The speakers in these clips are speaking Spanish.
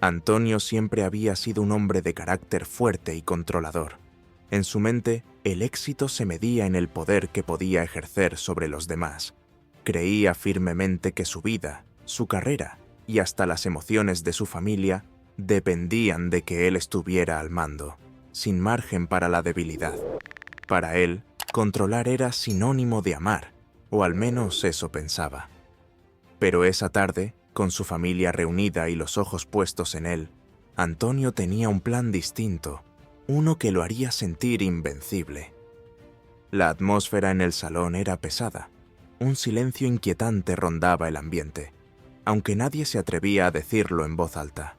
Antonio siempre había sido un hombre de carácter fuerte y controlador. En su mente, el éxito se medía en el poder que podía ejercer sobre los demás. Creía firmemente que su vida, su carrera y hasta las emociones de su familia dependían de que él estuviera al mando, sin margen para la debilidad. Para él, controlar era sinónimo de amar, o al menos eso pensaba. Pero esa tarde, con su familia reunida y los ojos puestos en él, Antonio tenía un plan distinto, uno que lo haría sentir invencible. La atmósfera en el salón era pesada. Un silencio inquietante rondaba el ambiente, aunque nadie se atrevía a decirlo en voz alta.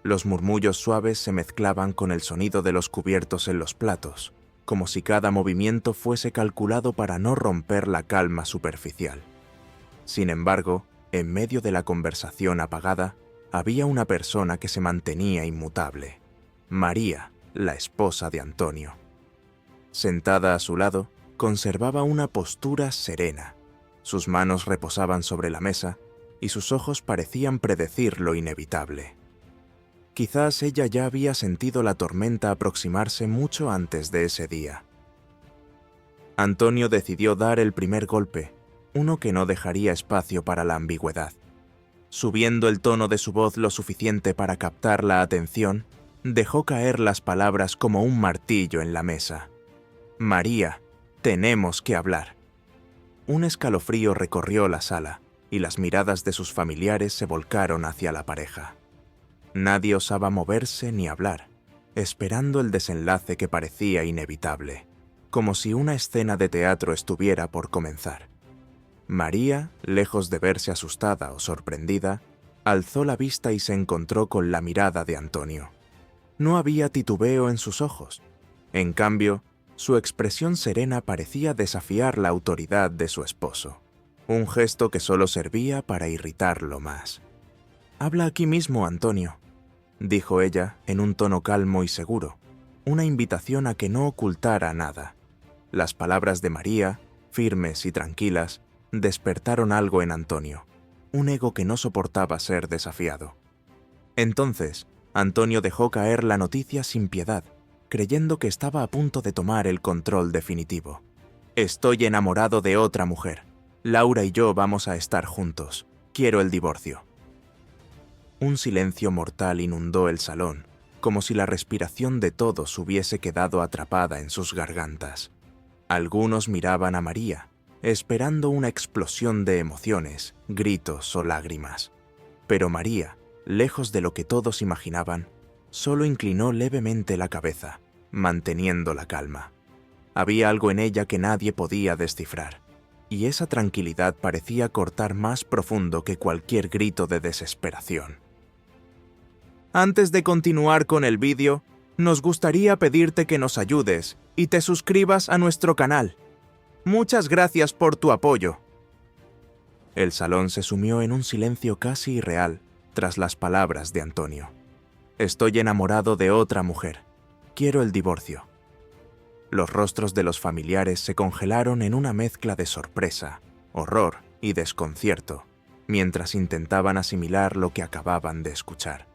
Los murmullos suaves se mezclaban con el sonido de los cubiertos en los platos, como si cada movimiento fuese calculado para no romper la calma superficial. Sin embargo, en medio de la conversación apagada, había una persona que se mantenía inmutable: María, la esposa de Antonio. Sentada a su lado, conservaba una postura serena. Sus manos reposaban sobre la mesa y sus ojos parecían predecir lo inevitable. Quizás ella ya había sentido la tormenta aproximarse mucho antes de ese día. Antonio decidió dar el primer golpe, uno que no dejaría espacio para la ambigüedad. Subiendo el tono de su voz lo suficiente para captar la atención, dejó caer las palabras como un martillo en la mesa. «María, tenemos que hablar». Un escalofrío recorrió la sala y las miradas de sus familiares se volcaron hacia la pareja. Nadie osaba moverse ni hablar, esperando el desenlace que parecía inevitable, como si una escena de teatro estuviera por comenzar. María, lejos de verse asustada o sorprendida, alzó la vista y se encontró con la mirada de Antonio. No había titubeo en sus ojos. En cambio, su expresión serena parecía desafiar la autoridad de su esposo, un gesto que solo servía para irritarlo más. «Habla aquí mismo, Antonio», dijo ella en un tono calmo y seguro, una invitación a que no ocultara nada. Las palabras de María, firmes y tranquilas, despertaron algo en Antonio, un ego que no soportaba ser desafiado. Entonces, Antonio dejó caer la noticia sin piedad, creyendo que estaba a punto de tomar el control definitivo. «Estoy enamorado de otra mujer. Laura y yo vamos a estar juntos. Quiero el divorcio». Un silencio mortal inundó el salón, como si la respiración de todos hubiese quedado atrapada en sus gargantas. Algunos miraban a María, esperando una explosión de emociones, gritos o lágrimas. Pero María, lejos de lo que todos imaginaban, solo inclinó levemente la cabeza, manteniendo la calma. Había algo en ella que nadie podía descifrar, y esa tranquilidad parecía cortar más profundo que cualquier grito de desesperación. Antes de continuar con el vídeo, nos gustaría pedirte que nos ayudes y te suscribas a nuestro canal. Muchas gracias por tu apoyo. El salón se sumió en un silencio casi irreal tras las palabras de Antonio. «Estoy enamorado de otra mujer. Quiero el divorcio». Los rostros de los familiares se congelaron en una mezcla de sorpresa, horror y desconcierto, mientras intentaban asimilar lo que acababan de escuchar.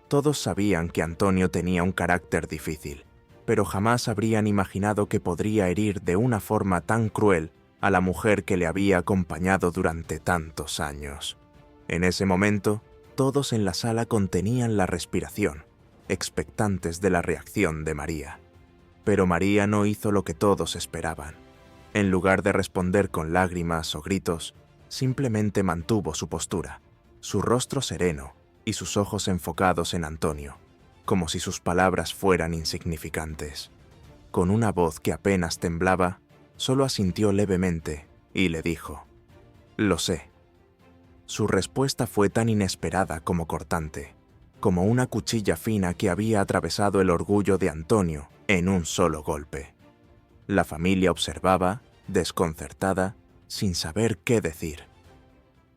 Todos sabían que Antonio tenía un carácter difícil, pero jamás habrían imaginado que podría herir de una forma tan cruel a la mujer que le había acompañado durante tantos años. En ese momento, todos en la sala contenían la respiración, expectantes de la reacción de María. Pero María no hizo lo que todos esperaban. En lugar de responder con lágrimas o gritos, simplemente mantuvo su postura, su rostro sereno y sus ojos enfocados en Antonio, como si sus palabras fueran insignificantes. Con una voz que apenas temblaba, solo asintió levemente y le dijo: «Lo sé». Su respuesta fue tan inesperada como cortante, como una cuchilla fina que había atravesado el orgullo de Antonio en un solo golpe. La familia observaba, desconcertada, sin saber qué decir.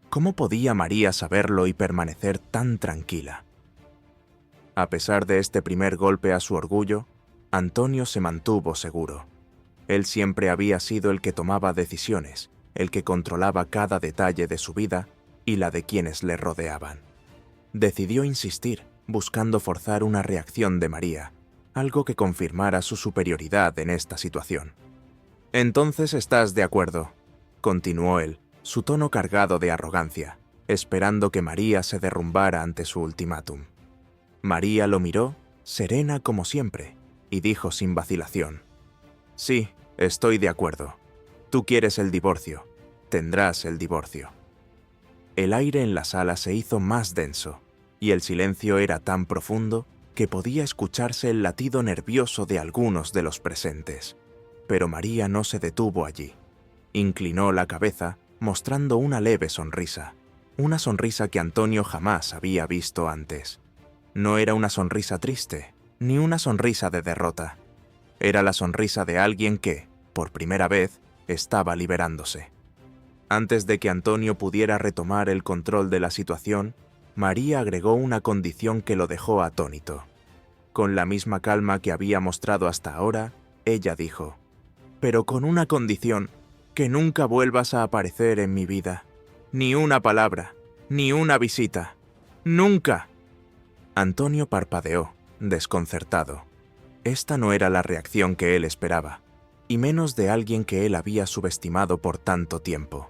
¿Cómo podía María saberlo y permanecer tan tranquila? A pesar de este primer golpe a su orgullo, Antonio se mantuvo seguro. Él siempre había sido el que tomaba decisiones, el que controlaba cada detalle de su vida y la de quienes le rodeaban. Decidió insistir, buscando forzar una reacción de María, algo que confirmara su superioridad en esta situación. «Entonces estás de acuerdo», continuó él, su tono cargado de arrogancia, esperando que María se derrumbara ante su ultimátum. María lo miró, serena como siempre, y dijo sin vacilación: «Sí, estoy de acuerdo. Tú quieres el divorcio. Tendrás el divorcio». El aire en la sala se hizo más denso, y el silencio era tan profundo que podía escucharse el latido nervioso de algunos de los presentes. Pero María no se detuvo allí. Inclinó la cabeza, mostrando una leve sonrisa, una sonrisa que Antonio jamás había visto antes. No era una sonrisa triste, ni una sonrisa de derrota. Era la sonrisa de alguien que, por primera vez, estaba liberándose. Antes de que Antonio pudiera retomar el control de la situación, María agregó una condición que lo dejó atónito. Con la misma calma que había mostrado hasta ahora, ella dijo: «Pero con una condición, que nunca vuelvas a aparecer en mi vida. Ni una palabra, ni una visita. ¡Nunca!». Antonio parpadeó, desconcertado. Esta no era la reacción que él esperaba, y menos de alguien que él había subestimado por tanto tiempo.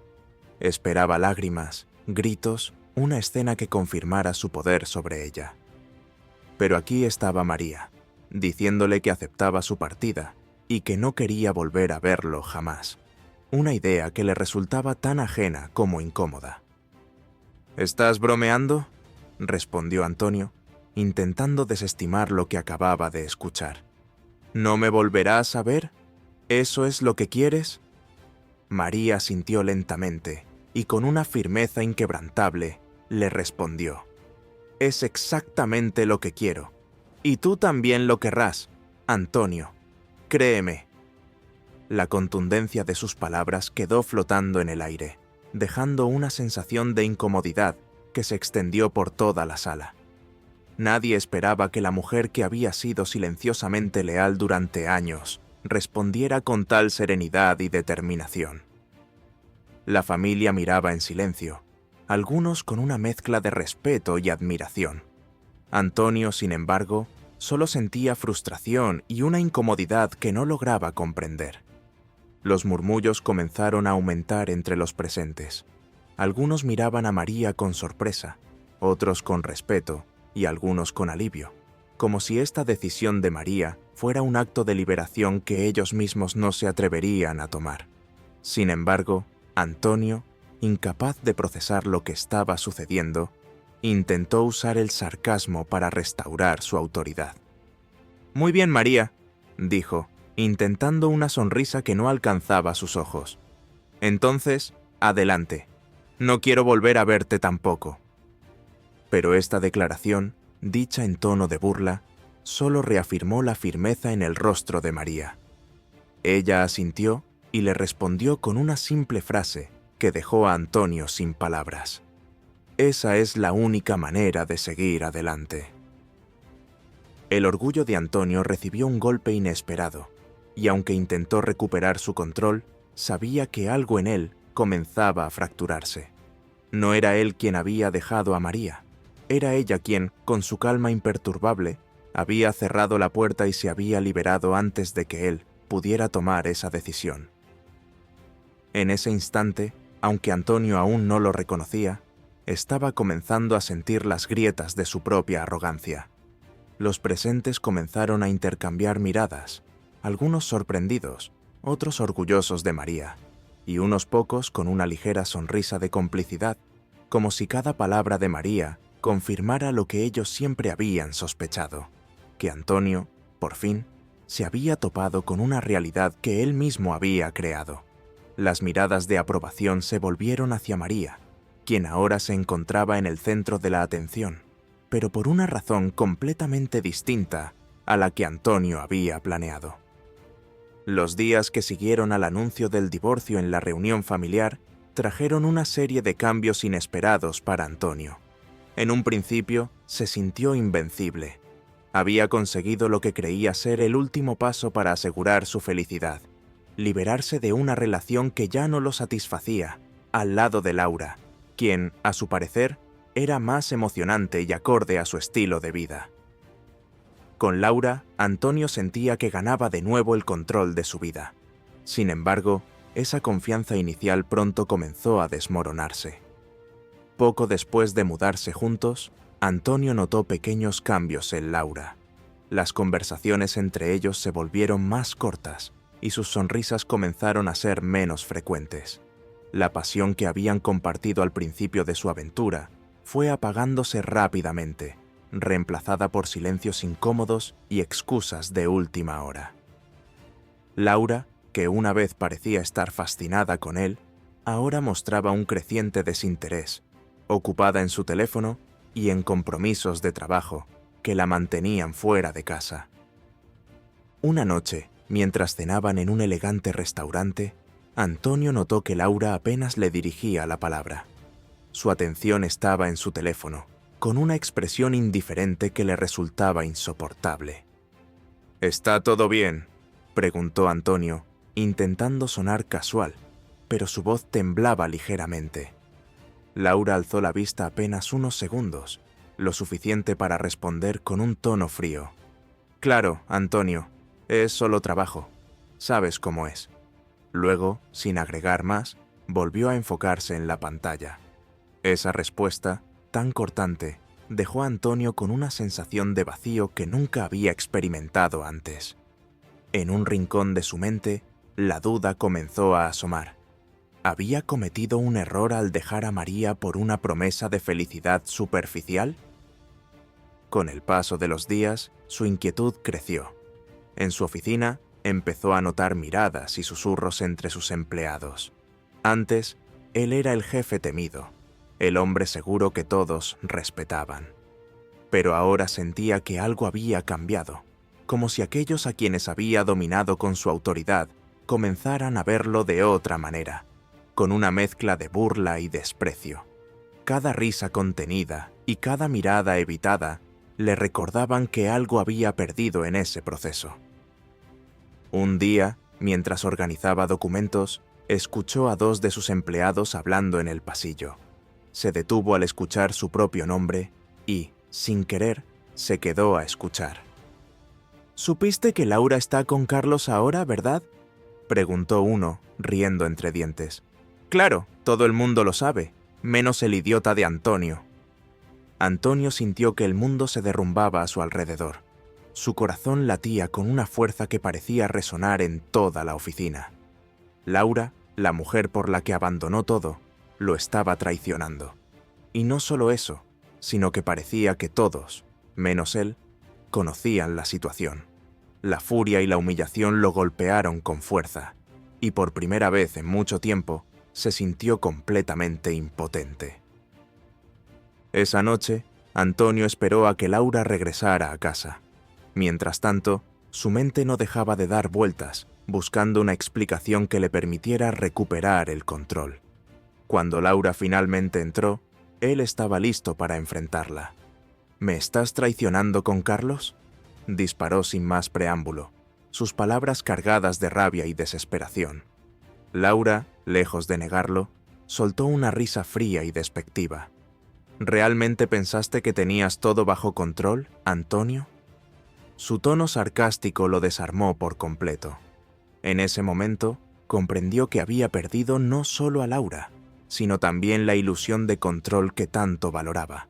Esperaba lágrimas, gritos, una escena que confirmara su poder sobre ella. Pero aquí estaba María, diciéndole que aceptaba su partida y que no quería volver a verlo jamás. Una idea que le resultaba tan ajena como incómoda. «¿Estás bromeando?», respondió Antonio, intentando desestimar lo que acababa de escuchar. «¿No me volverás a ver? ¿Eso es lo que quieres?». María sintió lentamente y con una firmeza inquebrantable le respondió: «Es exactamente lo que quiero. Y tú también lo querrás, Antonio. Créeme». La contundencia de sus palabras quedó flotando en el aire, dejando una sensación de incomodidad que se extendió por toda la sala. Nadie esperaba que la mujer que había sido silenciosamente leal durante años respondiera con tal serenidad y determinación. La familia miraba en silencio, algunos con una mezcla de respeto y admiración. Antonio, sin embargo, solo sentía frustración y una incomodidad que no lograba comprender. Los murmullos comenzaron a aumentar entre los presentes. Algunos miraban a María con sorpresa, otros con respeto y algunos con alivio, como si esta decisión de María fuera un acto de liberación que ellos mismos no se atreverían a tomar. Sin embargo, Antonio, incapaz de procesar lo que estaba sucediendo, intentó usar el sarcasmo para restaurar su autoridad. «Muy bien, María», dijo, intentando una sonrisa que no alcanzaba sus ojos. «Entonces, adelante. No quiero volver a verte tampoco». Pero esta declaración, dicha en tono de burla, solo reafirmó la firmeza en el rostro de María. Ella asintió y le respondió con una simple frase que dejó a Antonio sin palabras: «Esa es la única manera de seguir adelante». El orgullo de Antonio recibió un golpe inesperado, y aunque intentó recuperar su control, sabía que algo en él comenzaba a fracturarse. No era él quien había dejado a María, era ella quien, con su calma imperturbable, había cerrado la puerta y se había liberado antes de que él pudiera tomar esa decisión. En ese instante, aunque Antonio aún no lo reconocía, estaba comenzando a sentir las grietas de su propia arrogancia. Los presentes comenzaron a intercambiar miradas, algunos sorprendidos, otros orgullosos de María, y unos pocos con una ligera sonrisa de complicidad, como si cada palabra de María confirmara lo que ellos siempre habían sospechado, que Antonio, por fin, se había topado con una realidad que él mismo había creado. Las miradas de aprobación se volvieron hacia María, quien ahora se encontraba en el centro de la atención, pero por una razón completamente distinta a la que Antonio había planeado. Los días que siguieron al anuncio del divorcio en la reunión familiar trajeron una serie de cambios inesperados para Antonio. En un principio, se sintió invencible. Había conseguido lo que creía ser el último paso para asegurar su felicidad: liberarse de una relación que ya no lo satisfacía, al lado de Laura, quien, a su parecer, era más emocionante y acorde a su estilo de vida. Con Laura, Antonio sentía que ganaba de nuevo el control de su vida. Sin embargo, esa confianza inicial pronto comenzó a desmoronarse. Poco después de mudarse juntos, Antonio notó pequeños cambios en Laura. Las conversaciones entre ellos se volvieron más cortas y sus sonrisas comenzaron a ser menos frecuentes. La pasión que habían compartido al principio de su aventura fue apagándose rápidamente, reemplazada por silencios incómodos y excusas de última hora. Laura, que una vez parecía estar fascinada con él, ahora mostraba un creciente desinterés, ocupada en su teléfono y en compromisos de trabajo que la mantenían fuera de casa. Una noche, mientras cenaban en un elegante restaurante, Antonio notó que Laura apenas le dirigía la palabra. Su atención estaba en su teléfono, con una expresión indiferente que le resultaba insoportable. «¿Está todo bien?», preguntó Antonio, intentando sonar casual, pero su voz temblaba ligeramente. Laura alzó la vista apenas unos segundos, lo suficiente para responder con un tono frío. «Claro, Antonio, es solo trabajo. Sabes cómo es». Luego, sin agregar más, volvió a enfocarse en la pantalla. Esa respuesta, tan cortante, dejó a Antonio con una sensación de vacío que nunca había experimentado antes. En un rincón de su mente, la duda comenzó a asomar. ¿Había cometido un error al dejar a María por una promesa de felicidad superficial? Con el paso de los días, su inquietud creció. En su oficina, empezó a notar miradas y susurros entre sus empleados. Antes, él era el jefe temido, el hombre seguro que todos respetaban. Pero ahora sentía que algo había cambiado, como si aquellos a quienes había dominado con su autoridad comenzaran a verlo de otra manera, con una mezcla de burla y desprecio. Cada risa contenida y cada mirada evitada le recordaban que algo había perdido en ese proceso. Un día, mientras organizaba documentos, escuchó a dos de sus empleados hablando en el pasillo. Se detuvo al escuchar su propio nombre y, sin querer, se quedó a escuchar. «¿Supiste que Laura está con Carlos ahora, verdad?», preguntó uno, riendo entre dientes. «Claro, todo el mundo lo sabe, menos el idiota de Antonio». Antonio sintió que el mundo se derrumbaba a su alrededor. Su corazón latía con una fuerza que parecía resonar en toda la oficina. Laura, la mujer por la que abandonó todo, lo estaba traicionando. Y no solo eso, sino que parecía que todos, menos él, conocían la situación. La furia y la humillación lo golpearon con fuerza, y por primera vez en mucho tiempo se sintió completamente impotente. Esa noche, Antonio esperó a que Laura regresara a casa. Mientras tanto, su mente no dejaba de dar vueltas, buscando una explicación que le permitiera recuperar el control. Cuando Laura finalmente entró, él estaba listo para enfrentarla. «¿Me estás traicionando con Carlos?», disparó sin más preámbulo, sus palabras cargadas de rabia y desesperación. Laura, lejos de negarlo, soltó una risa fría y despectiva. «¿Realmente pensaste que tenías todo bajo control, Antonio?». Su tono sarcástico lo desarmó por completo. En ese momento, comprendió que había perdido no solo a Laura, sino también la ilusión de control que tanto valoraba.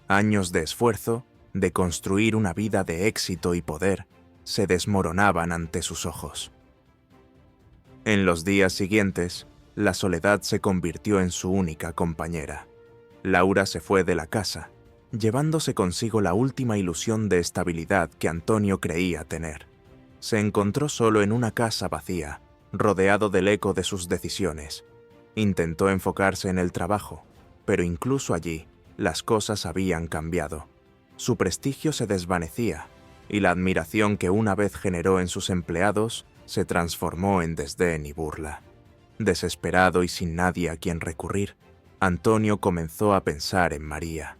Años de esfuerzo, de construir una vida de éxito y poder, se desmoronaban ante sus ojos. En los días siguientes, la soledad se convirtió en su única compañera. Laura se fue de la casa, llevándose consigo la última ilusión de estabilidad que Antonio creía tener. Se encontró solo en una casa vacía, rodeado del eco de sus decisiones. Intentó enfocarse en el trabajo, pero incluso allí, las cosas habían cambiado. Su prestigio se desvanecía, y la admiración que una vez generó en sus empleados se transformó en desdén y burla. Desesperado y sin nadie a quien recurrir, Antonio comenzó a pensar en María.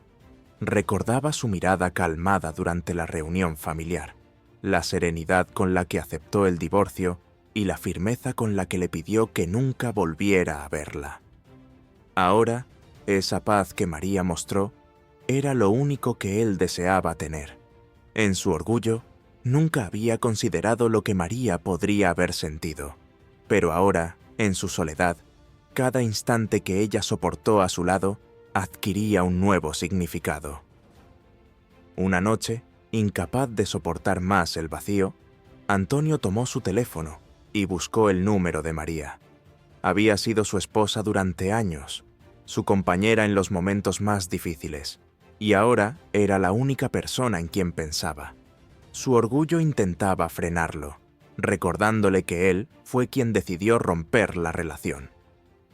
Recordaba su mirada calmada durante la reunión familiar, la serenidad con la que aceptó el divorcio y la firmeza con la que le pidió que nunca volviera a verla. Ahora, esa paz que María mostró era lo único que él deseaba tener. En su orgullo, nunca había considerado lo que María podría haber sentido. Pero ahora, en su soledad, cada instante que ella soportó a su lado adquiría un nuevo significado. Una noche, incapaz de soportar más el vacío, Antonio tomó su teléfono y buscó el número de María. Había sido su esposa durante años, su compañera en los momentos más difíciles, y ahora era la única persona en quien pensaba. Su orgullo intentaba frenarlo, recordándole que él fue quien decidió romper la relación.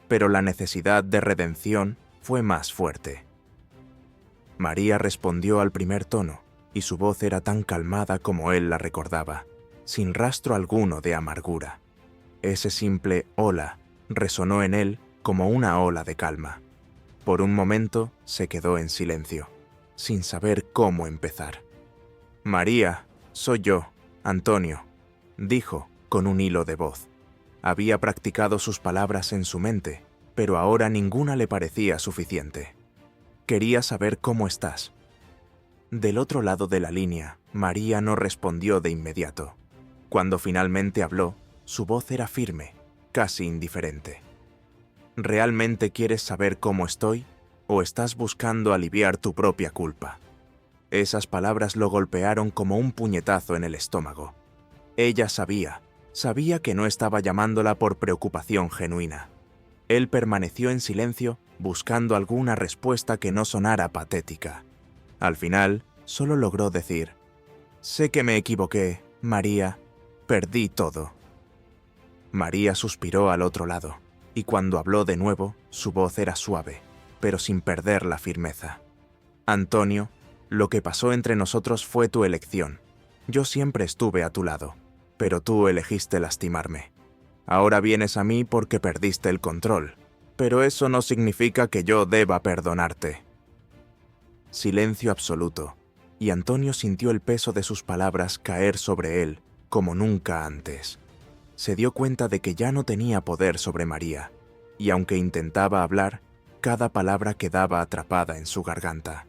Pero la necesidad de redención fue más fuerte. María respondió al primer tono, y su voz era tan calmada como él la recordaba, sin rastro alguno de amargura. Ese simple hola resonó en él como una ola de calma. Por un momento se quedó en silencio, sin saber cómo empezar. «María, soy yo, Antonio», dijo con un hilo de voz. Había practicado sus palabras en su mente, pero ahora ninguna le parecía suficiente. «Quería saber cómo estás». Del otro lado de la línea, María no respondió de inmediato. Cuando finalmente habló, su voz era firme, casi indiferente. ¿Realmente quieres saber cómo estoy, o estás buscando aliviar tu propia culpa? Esas palabras lo golpearon como un puñetazo en el estómago. Ella sabía que no estaba llamándola por preocupación genuina. Él permaneció en silencio, buscando alguna respuesta que no sonara patética. Al final, solo logró decir: «Sé que me equivoqué, María. Perdí todo». María suspiró al otro lado, y cuando habló de nuevo, su voz era suave, pero sin perder la firmeza. «Antonio, lo que pasó entre nosotros fue tu elección. Yo siempre estuve a tu lado, pero tú elegiste lastimarme. Ahora vienes a mí porque perdiste el control, pero eso no significa que yo deba perdonarte». Silencio absoluto, y Antonio sintió el peso de sus palabras caer sobre él como nunca antes. Se dio cuenta de que ya no tenía poder sobre María, y aunque intentaba hablar, cada palabra quedaba atrapada en su garganta.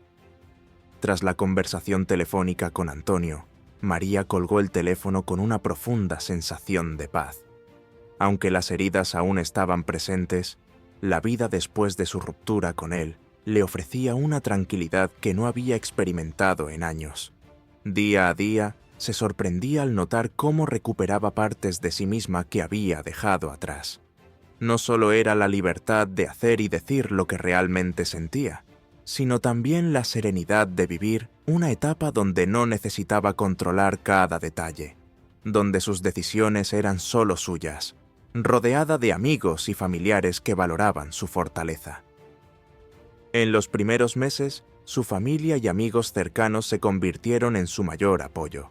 Tras la conversación telefónica con Antonio, María colgó el teléfono con una profunda sensación de paz. Aunque las heridas aún estaban presentes, la vida después de su ruptura con él le ofrecía una tranquilidad que no había experimentado en años. Día a día, se sorprendía al notar cómo recuperaba partes de sí misma que había dejado atrás. No solo era la libertad de hacer y decir lo que realmente sentía, sino también la serenidad de vivir una etapa donde no necesitaba controlar cada detalle, donde sus decisiones eran solo suyas, rodeada de amigos y familiares que valoraban su fortaleza. En los primeros meses, su familia y amigos cercanos se convirtieron en su mayor apoyo.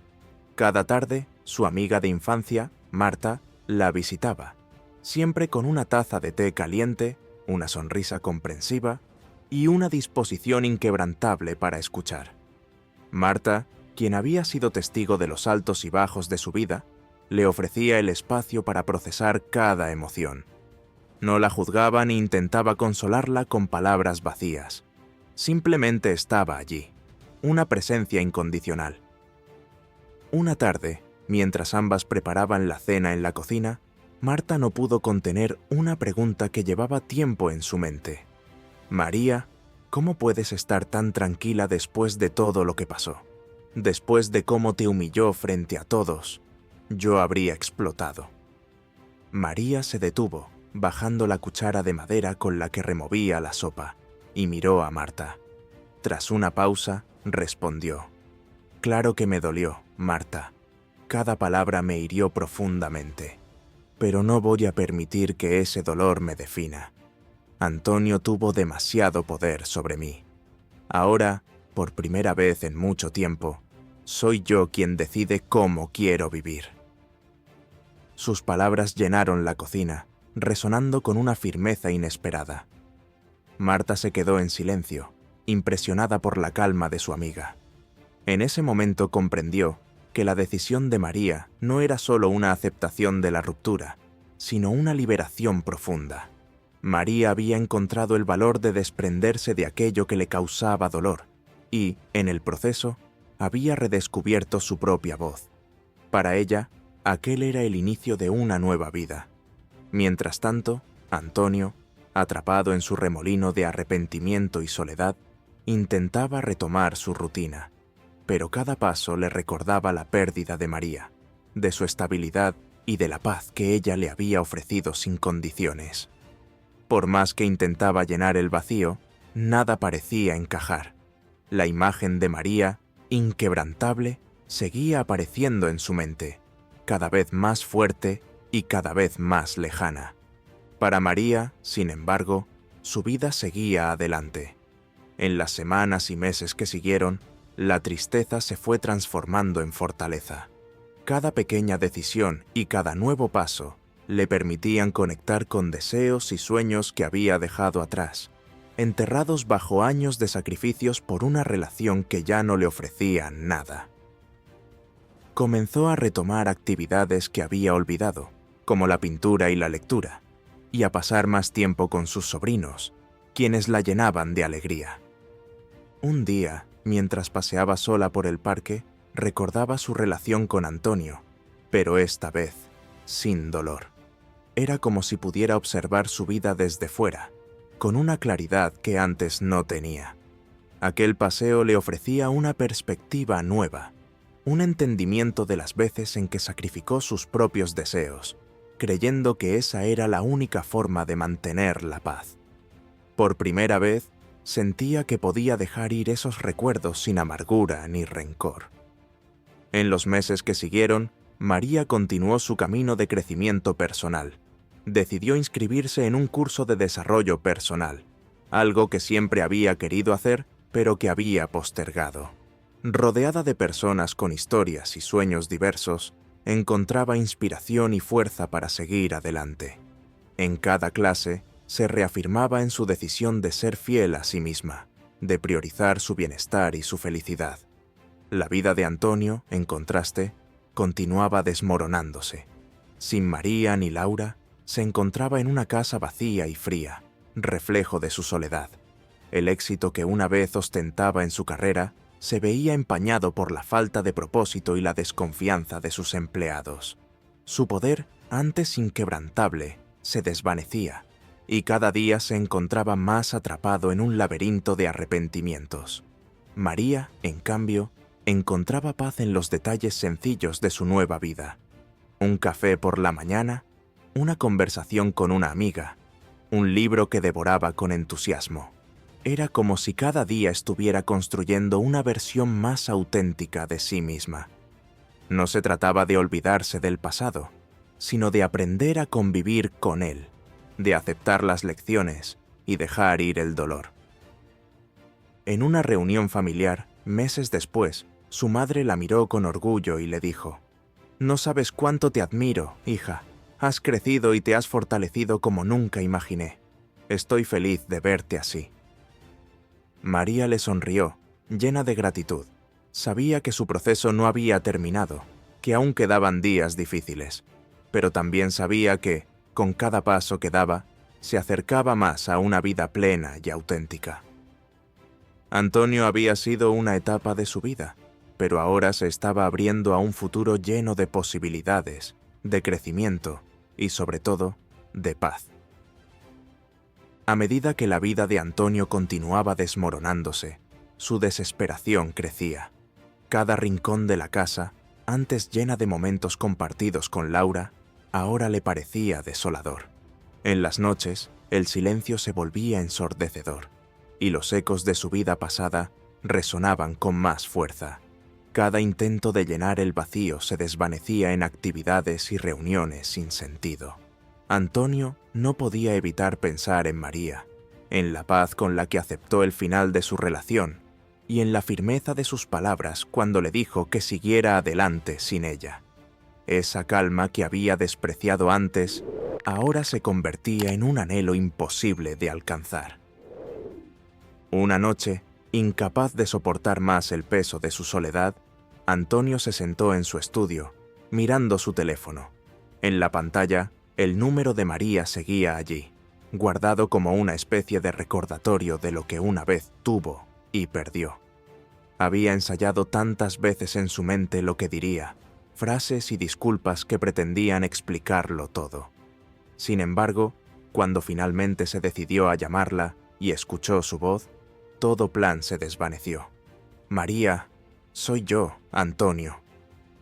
Cada tarde, su amiga de infancia, Marta, la visitaba, siempre con una taza de té caliente, una sonrisa comprensiva y una disposición inquebrantable para escuchar. Marta, quien había sido testigo de los altos y bajos de su vida, le ofrecía el espacio para procesar cada emoción. No la juzgaba ni intentaba consolarla con palabras vacías. Simplemente estaba allí, una presencia incondicional. Una tarde, mientras ambas preparaban la cena en la cocina, Marta no pudo contener una pregunta que llevaba tiempo en su mente. «María, ¿cómo puedes estar tan tranquila después de todo lo que pasó? Después de cómo te humilló frente a todos, yo habría explotado». María se detuvo, bajando la cuchara de madera con la que removía la sopa, y miró a Marta. Tras una pausa, respondió: «Claro que me dolió, Marta. Cada palabra me hirió profundamente. Pero no voy a permitir que ese dolor me defina. Antonio tuvo demasiado poder sobre mí. Ahora, por primera vez en mucho tiempo, soy yo quien decide cómo quiero vivir». Sus palabras llenaron la cocina, resonando con una firmeza inesperada. Marta se quedó en silencio, impresionada por la calma de su amiga. En ese momento comprendió que la decisión de María no era solo una aceptación de la ruptura, sino una liberación profunda. María había encontrado el valor de desprenderse de aquello que le causaba dolor y, en el proceso, había redescubierto su propia voz. Para ella, aquel era el inicio de una nueva vida. Mientras tanto, Antonio, atrapado en su remolino de arrepentimiento y soledad, intentaba retomar su rutina, pero cada paso le recordaba la pérdida de María, de su estabilidad y de la paz que ella le había ofrecido sin condiciones. Por más que intentaba llenar el vacío, nada parecía encajar. La imagen de María, inquebrantable, seguía apareciendo en su mente, cada vez más fuerte y cada vez más lejana. Para María, sin embargo, su vida seguía adelante. En las semanas y meses que siguieron, la tristeza se fue transformando en fortaleza. Cada pequeña decisión y cada nuevo paso le permitían conectar con deseos y sueños que había dejado atrás, enterrados bajo años de sacrificios por una relación que ya no le ofrecía nada. Comenzó a retomar actividades que había olvidado, como la pintura y la lectura, y a pasar más tiempo con sus sobrinos, quienes la llenaban de alegría. Un día, mientras paseaba sola por el parque, recordaba su relación con Antonio, pero esta vez, sin dolor. Era como si pudiera observar su vida desde fuera, con una claridad que antes no tenía. Aquel paseo le ofrecía una perspectiva nueva, un entendimiento de las veces en que sacrificó sus propios deseos, creyendo que esa era la única forma de mantener la paz. Por primera vez, sentía que podía dejar ir esos recuerdos sin amargura ni rencor. En los meses que siguieron, María continuó su camino de crecimiento personal. Decidió inscribirse en un curso de desarrollo personal, algo que siempre había querido hacer, pero que había postergado. Rodeada de personas con historias y sueños diversos, encontraba inspiración y fuerza para seguir adelante. En cada clase, se reafirmaba en su decisión de ser fiel a sí misma, de priorizar su bienestar y su felicidad. La vida de Antonio, en contraste, continuaba desmoronándose. Sin María ni Laura, se encontraba en una casa vacía y fría, reflejo de su soledad. El éxito que una vez ostentaba en su carrera se veía empañado por la falta de propósito y la desconfianza de sus empleados. Su poder, antes inquebrantable, se desvanecía, y cada día se encontraba más atrapado en un laberinto de arrepentimientos. María, en cambio, encontraba paz en los detalles sencillos de su nueva vida. Un café por la mañana, una conversación con una amiga, un libro que devoraba con entusiasmo. Era como si cada día estuviera construyendo una versión más auténtica de sí misma. No se trataba de olvidarse del pasado, sino de aprender a convivir con él, de aceptar las lecciones y dejar ir el dolor. En una reunión familiar, meses después, su madre la miró con orgullo y le dijo: «No sabes cuánto te admiro, hija. Has crecido y te has fortalecido como nunca imaginé. Estoy feliz de verte así». María le sonrió, llena de gratitud. Sabía que su proceso no había terminado, que aún quedaban días difíciles, pero también sabía que, con cada paso que daba, se acercaba más a una vida plena y auténtica. Antonio había sido una etapa de su vida, pero ahora se estaba abriendo a un futuro lleno de posibilidades, de crecimiento y, sobre todo, de paz. A medida que la vida de Antonio continuaba desmoronándose, su desesperación crecía. Cada rincón de la casa, antes llena de momentos compartidos con Laura, ahora le parecía desolador. En las noches, el silencio se volvía ensordecedor, y los ecos de su vida pasada resonaban con más fuerza. Cada intento de llenar el vacío se desvanecía en actividades y reuniones sin sentido. Antonio no podía evitar pensar en María, en la paz con la que aceptó el final de su relación y en la firmeza de sus palabras cuando le dijo que siguiera adelante sin ella. Esa calma que había despreciado antes, ahora se convertía en un anhelo imposible de alcanzar. Una noche, incapaz de soportar más el peso de su soledad, Antonio se sentó en su estudio, mirando su teléfono. En la pantalla, el número de María seguía allí, guardado como una especie de recordatorio de lo que una vez tuvo y perdió. Había ensayado tantas veces en su mente lo que diría, frases y disculpas que pretendían explicarlo todo. Sin embargo, cuando finalmente se decidió a llamarla y escuchó su voz, todo plan se desvaneció. «María, soy yo, Antonio»,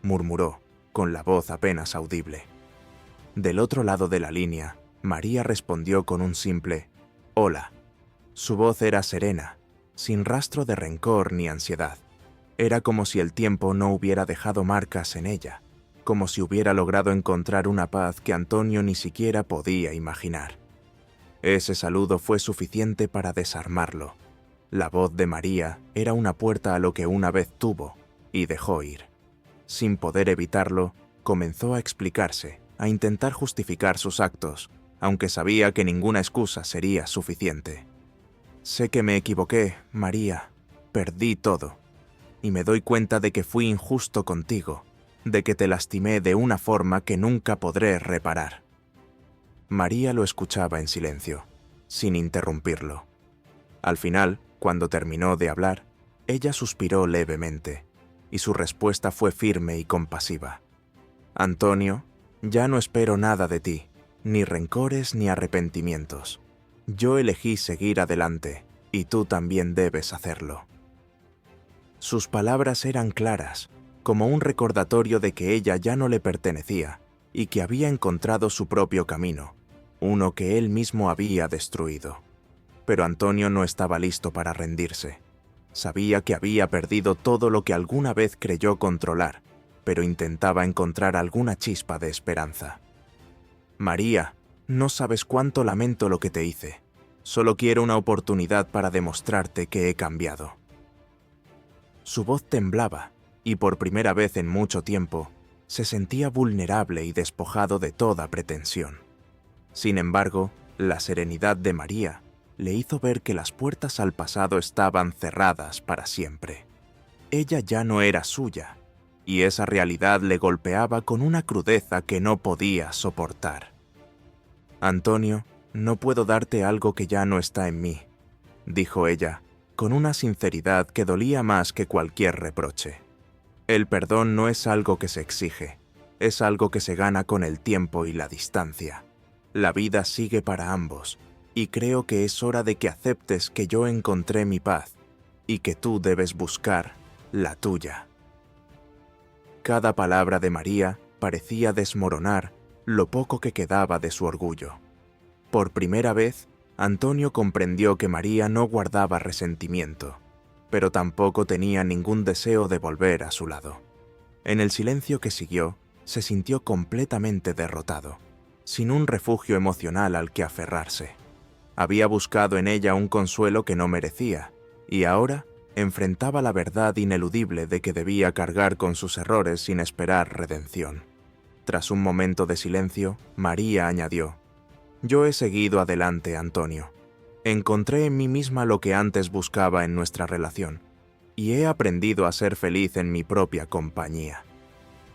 murmuró, con la voz apenas audible. Del otro lado de la línea, María respondió con un simple «Hola». Su voz era serena, sin rastro de rencor ni ansiedad. Era como si el tiempo no hubiera dejado marcas en ella, como si hubiera logrado encontrar una paz que Antonio ni siquiera podía imaginar. Ese saludo fue suficiente para desarmarlo. La voz de María era una puerta a lo que una vez tuvo, y dejó ir. Sin poder evitarlo, comenzó a explicarse, a intentar justificar sus actos, aunque sabía que ninguna excusa sería suficiente. «Sé que me equivoqué, María. Perdí todo. Y me doy cuenta de que fui injusto contigo, de que te lastimé de una forma que nunca podré reparar». María lo escuchaba en silencio, sin interrumpirlo. Al final, cuando terminó de hablar, ella suspiró levemente, y su respuesta fue firme y compasiva. «Antonio, ya no espero nada de ti, ni rencores ni arrepentimientos. Yo elegí seguir adelante, y tú también debes hacerlo». Sus palabras eran claras, como un recordatorio de que ella ya no le pertenecía, y que había encontrado su propio camino, uno que él mismo había destruido. Pero Antonio no estaba listo para rendirse. Sabía que había perdido todo lo que alguna vez creyó controlar, pero intentaba encontrar alguna chispa de esperanza. «María, no sabes cuánto lamento lo que te hice. Solo quiero una oportunidad para demostrarte que he cambiado». Su voz temblaba, y por primera vez en mucho tiempo, se sentía vulnerable y despojado de toda pretensión. Sin embargo, la serenidad de María le hizo ver que las puertas al pasado estaban cerradas para siempre. Ella ya no era suya, y esa realidad le golpeaba con una crudeza que no podía soportar. «Antonio, no puedo darte algo que ya no está en mí», dijo ella, con una sinceridad que dolía más que cualquier reproche. «El perdón no es algo que se exige, es algo que se gana con el tiempo y la distancia. La vida sigue para ambos, y creo que es hora de que aceptes que yo encontré mi paz, y que tú debes buscar la tuya». Cada palabra de María parecía desmoronar lo poco que quedaba de su orgullo. Por primera vez, Antonio comprendió que María no guardaba resentimiento, pero tampoco tenía ningún deseo de volver a su lado. En el silencio que siguió, se sintió completamente derrotado, sin un refugio emocional al que aferrarse. Había buscado en ella un consuelo que no merecía, y ahora enfrentaba la verdad ineludible de que debía cargar con sus errores sin esperar redención. Tras un momento de silencio, María añadió: «Yo he seguido adelante, Antonio. Encontré en mí misma lo que antes buscaba en nuestra relación, y he aprendido a ser feliz en mi propia compañía».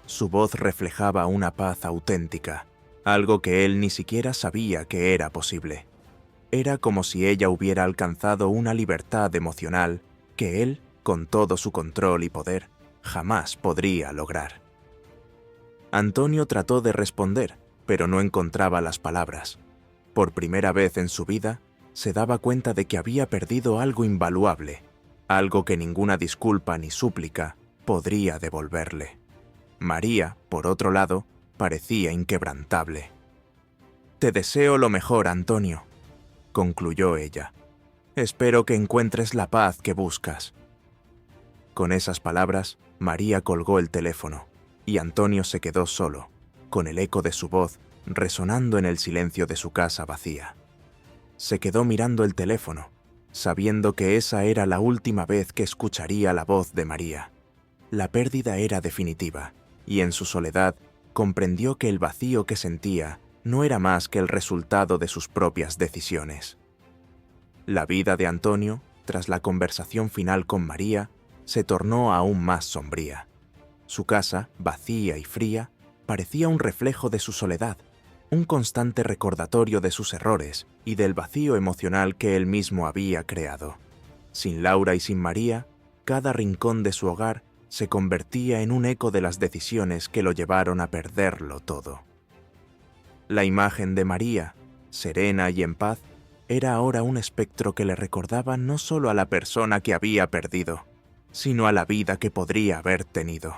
Su voz reflejaba una paz auténtica, algo que él ni siquiera sabía que era posible. Era como si ella hubiera alcanzado una libertad emocional que él, con todo su control y poder, jamás podría lograr. Antonio trató de responder, pero no encontraba las palabras. Por primera vez en su vida, se daba cuenta de que había perdido algo invaluable, algo que ninguna disculpa ni súplica podría devolverle. María, por otro lado, parecía inquebrantable. «Te deseo lo mejor, Antonio», concluyó ella. «Espero que encuentres la paz que buscas». Con esas palabras, María colgó el teléfono, y Antonio se quedó solo, con el eco de su voz resonando en el silencio de su casa vacía. Se quedó mirando el teléfono, sabiendo que esa era la última vez que escucharía la voz de María. La pérdida era definitiva, y en su soledad comprendió que el vacío que sentía no era más que el resultado de sus propias decisiones. La vida de Antonio, tras la conversación final con María, se tornó aún más sombría. Su casa, vacía y fría, parecía un reflejo de su soledad, un constante recordatorio de sus errores y del vacío emocional que él mismo había creado. Sin Laura y sin María, cada rincón de su hogar se convertía en un eco de las decisiones que lo llevaron a perderlo todo. La imagen de María, serena y en paz, era ahora un espectro que le recordaba no solo a la persona que había perdido, sino a la vida que podría haber tenido.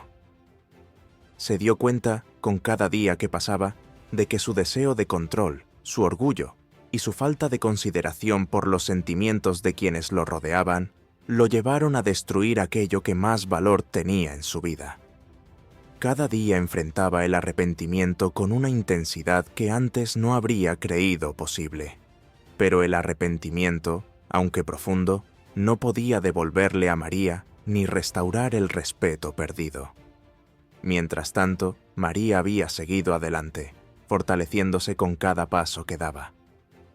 Se dio cuenta, con cada día que pasaba, de que su deseo de control, su orgullo y su falta de consideración por los sentimientos de quienes lo rodeaban, lo llevaron a destruir aquello que más valor tenía en su vida. Cada día enfrentaba el arrepentimiento con una intensidad que antes no habría creído posible. Pero el arrepentimiento, aunque profundo, no podía devolverle a María ni restaurar el respeto perdido. Mientras tanto, María había seguido adelante, fortaleciéndose con cada paso que daba.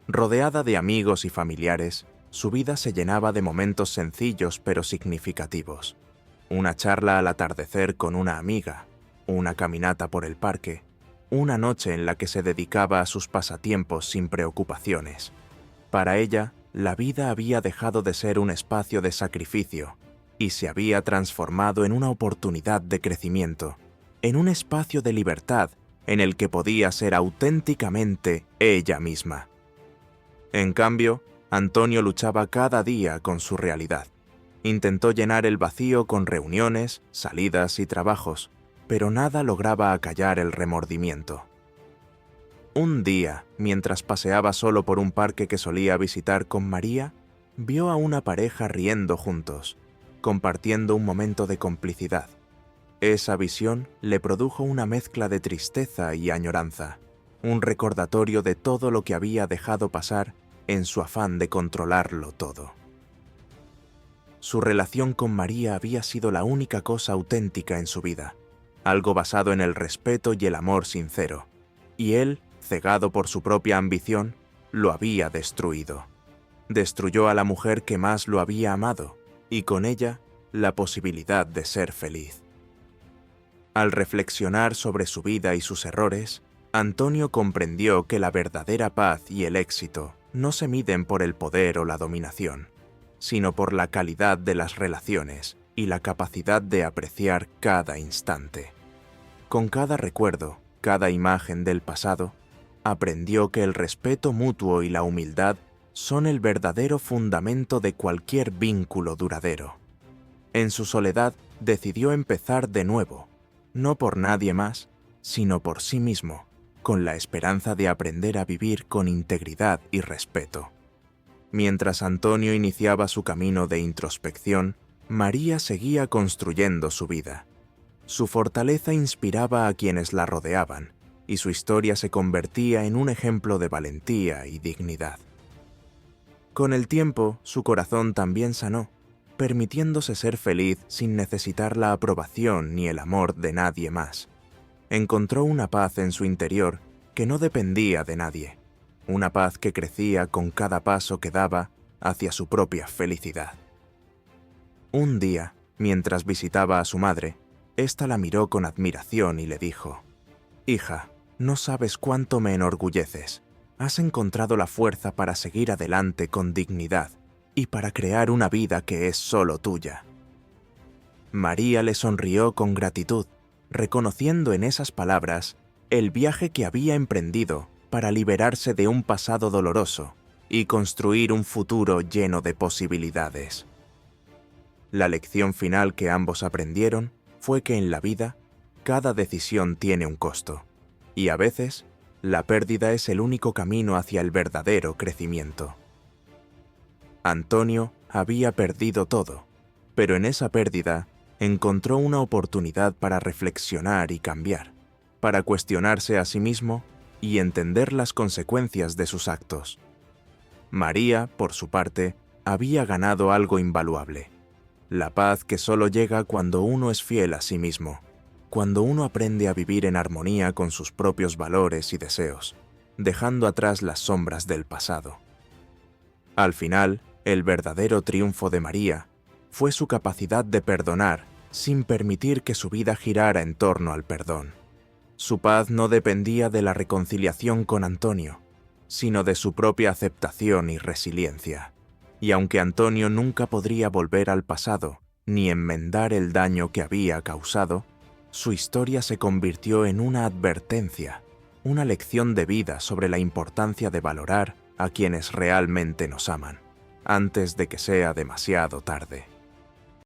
Rodeada de amigos y familiares, su vida se llenaba de momentos sencillos pero significativos. Una charla al atardecer con una amiga, una caminata por el parque, una noche en la que se dedicaba a sus pasatiempos sin preocupaciones. Para ella, la vida había dejado de ser un espacio de sacrificio y se había transformado en una oportunidad de crecimiento, en un espacio de libertad en el que podía ser auténticamente ella misma. En cambio, Antonio luchaba cada día con su realidad. Intentó llenar el vacío con reuniones, salidas y trabajos, pero nada lograba acallar el remordimiento. Un día, mientras paseaba solo por un parque que solía visitar con María, vio a una pareja riendo juntos, compartiendo un momento de complicidad. Esa visión le produjo una mezcla de tristeza y añoranza, un recordatorio de todo lo que había dejado pasar en su afán de controlarlo todo. Su relación con María había sido la única cosa auténtica en su vida, algo basado en el respeto y el amor sincero, y él, cegado por su propia ambición, lo había destruido. Destruyó a la mujer que más lo había amado, y con ella, la posibilidad de ser feliz. Al reflexionar sobre su vida y sus errores, Antonio comprendió que la verdadera paz y el éxito no se miden por el poder o la dominación, sino por la calidad de las relaciones y la capacidad de apreciar cada instante. Con cada recuerdo, cada imagen del pasado, aprendió que el respeto mutuo y la humildad son el verdadero fundamento de cualquier vínculo duradero. En su soledad decidió empezar de nuevo, no por nadie más, sino por sí mismo, con la esperanza de aprender a vivir con integridad y respeto. Mientras Antonio iniciaba su camino de introspección, María seguía construyendo su vida. Su fortaleza inspiraba a quienes la rodeaban, y su historia se convertía en un ejemplo de valentía y dignidad. Con el tiempo, su corazón también sanó, permitiéndose ser feliz sin necesitar la aprobación ni el amor de nadie más. Encontró una paz en su interior que no dependía de nadie, una paz que crecía con cada paso que daba hacia su propia felicidad. Un día, mientras visitaba a su madre, ésta la miró con admiración y le dijo: «Hija, no sabes cuánto me enorgulleces. Has encontrado la fuerza para seguir adelante con dignidad y para crear una vida que es solo tuya». María le sonrió con gratitud, reconociendo en esas palabras el viaje que había emprendido para liberarse de un pasado doloroso y construir un futuro lleno de posibilidades. La lección final que ambos aprendieron fue que en la vida, cada decisión tiene un costo, y a veces, la pérdida es el único camino hacia el verdadero crecimiento. Antonio había perdido todo, pero en esa pérdida encontró una oportunidad para reflexionar y cambiar, para cuestionarse a sí mismo y entender las consecuencias de sus actos. María, por su parte, había ganado algo invaluable: la paz que solo llega cuando uno es fiel a sí mismo, cuando uno aprende a vivir en armonía con sus propios valores y deseos, dejando atrás las sombras del pasado. Al final, el verdadero triunfo de María fue su capacidad de perdonar sin permitir que su vida girara en torno al perdón. Su paz no dependía de la reconciliación con Antonio, sino de su propia aceptación y resiliencia. Y aunque Antonio nunca podría volver al pasado, ni enmendar el daño que había causado, su historia se convirtió en una advertencia, una lección de vida sobre la importancia de valorar a quienes realmente nos aman, antes de que sea demasiado tarde.